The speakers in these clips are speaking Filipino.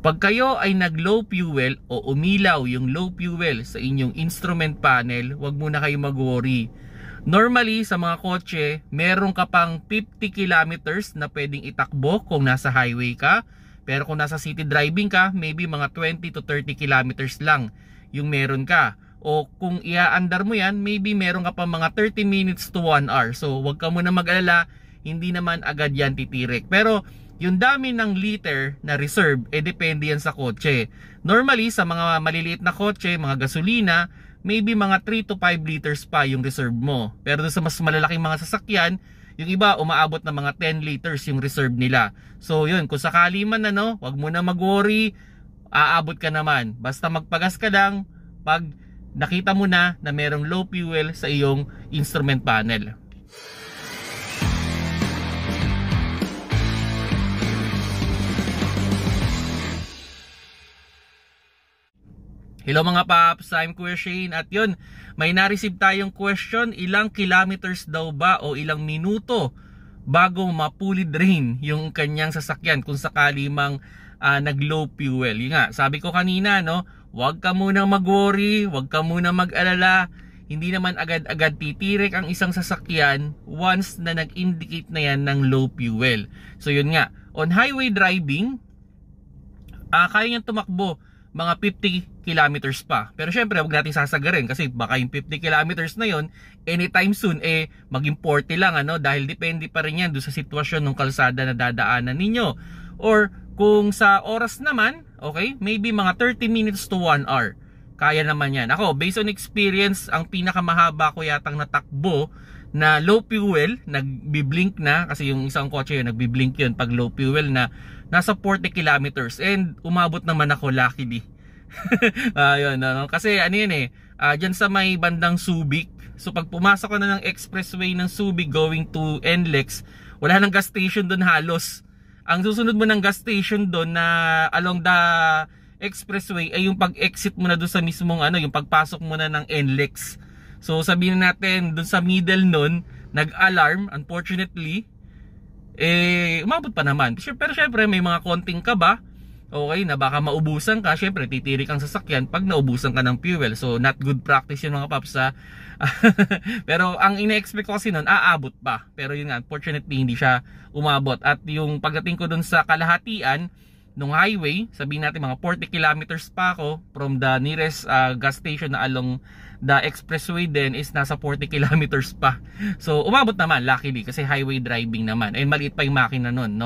Pag kayo ay nag-low fuel o umilaw yung low fuel sa inyong instrument panel, wag muna kayo mag-worry. Normally sa mga kotse, meron ka pang 50 kilometers na pwedeng itakbo kung nasa highway ka. Pero kung nasa city driving ka, maybe mga 20 to 30 kilometers lang yung meron ka. O kung iaandar mo yan, maybe meron ka pa mga 30 minutes to 1 hour. So wag ka muna mag-alala, hindi naman agad yan titirik. Pero yung dami ng liter na reserve, depende yan sa kotse. Normally, sa mga maliliit na kotse, mga gasolina, maybe mga 3 to 5 liters pa yung reserve mo. Pero sa mas malalaking mga sasakyan, yung iba umaabot na mga 10 liters yung reserve nila. So yun, kung sakali man wag mo na mag-worry, aabot ka naman. Basta magpagas ka lang pag nakita mo na merong low fuel sa iyong instrument panel. Hello mga paps, I'm Kuya Shane at yun, may na-receive tayong question, ilang kilometers daw ba o ilang minuto bago mapulid drain yung kanyang sasakyan kung sakali mang nag-low fuel. Yun nga, sabi ko kanina, huwag ka munang mag-worry, huwag ka munang mag-alala, hindi naman agad-agad titirik ang isang sasakyan once na nag-indicate na yan ng low fuel. So yun nga, on highway driving, kaya niyang tumakbo mga 50 kilometers pa. Pero syempre, huwag natin sasagarin kasi baka yung 50 kilometers na yon anytime soon, maging 40 lang, dahil depende pa rin yan doon sa sitwasyon ng kalsada na dadaanan ninyo. Or, kung sa oras naman, okay, maybe mga 30 minutes to 1 hour. Kaya naman yan. Ako, based on experience, ang pinakamahaba ko yatang natakbo na low fuel, nagbiblink na, kasi yung isang kotse yun, nagbiblink yun pag low fuel na, nasa 40 kilometers and umabot naman ako luckily. Yun, kasi ano yun dyan sa may bandang Subic. So pag pumasok ko na ng expressway ng Subic going to NLEX, wala nang gas station doon halos. Ang susunod mo ng gas station doon na along the expressway ay yung pag-exit mo na doon sa mismong yung pagpasok mo na ng NLEX. So sabihin natin doon sa middle nun, nag-alarm unfortunately. Umabot pa naman. Pero syempre may mga konting kaba, okay, na baka maubusan ka. Syempre titirik ang sasakyan pag naubusan ka ng fuel. So not good practice yun mga paps Pero ang ine-expect ko kasi nun, aabot pa. Pero yun nga, unfortunately hindi siya umabot. At yung pagdating ko dun sa kalahatian nung highway, sabihin natin mga 40 kilometers pa ako from the nearest gas station na along the expressway din is nasa 40 kilometers pa. So umabot naman luckily kasi highway driving naman. And maliit pa yung makina nun,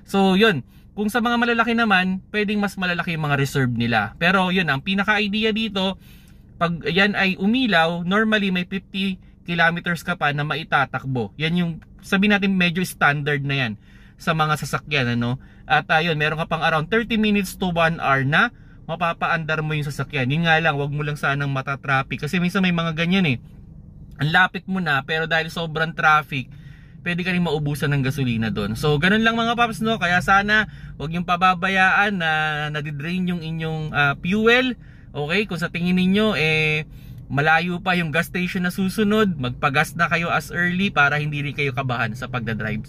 So yun, kung sa mga malalaki naman, pwedeng mas malalaki yung mga reserve nila. Pero yun, ang pinaka-idea dito, pag yan ay umilaw, normally may 50 kilometers ka pa na maitatakbo. Yan yung, sabihin natin medyo standard na yan sa mga sasakyan, At yun, meron ka pang around 30 minutes to 1 hour na mapapaandar mo yung sasakyan. Yun nga lang, wag mo lang sanang mata-traffic. Kasi minsan may mga ganyan ang lapit mo na, pero dahil sobrang traffic, pwede ka rin maubusan ng gasolina doon. So, ganun lang mga paps, Kaya sana, wag yung pababayaan na nadidrain yung inyong fuel. Okay, kung sa tingin ninyo, malayo pa yung gas station na susunod, magpagas na kayo as early para hindi rin kayo kabahan sa pagdadrive.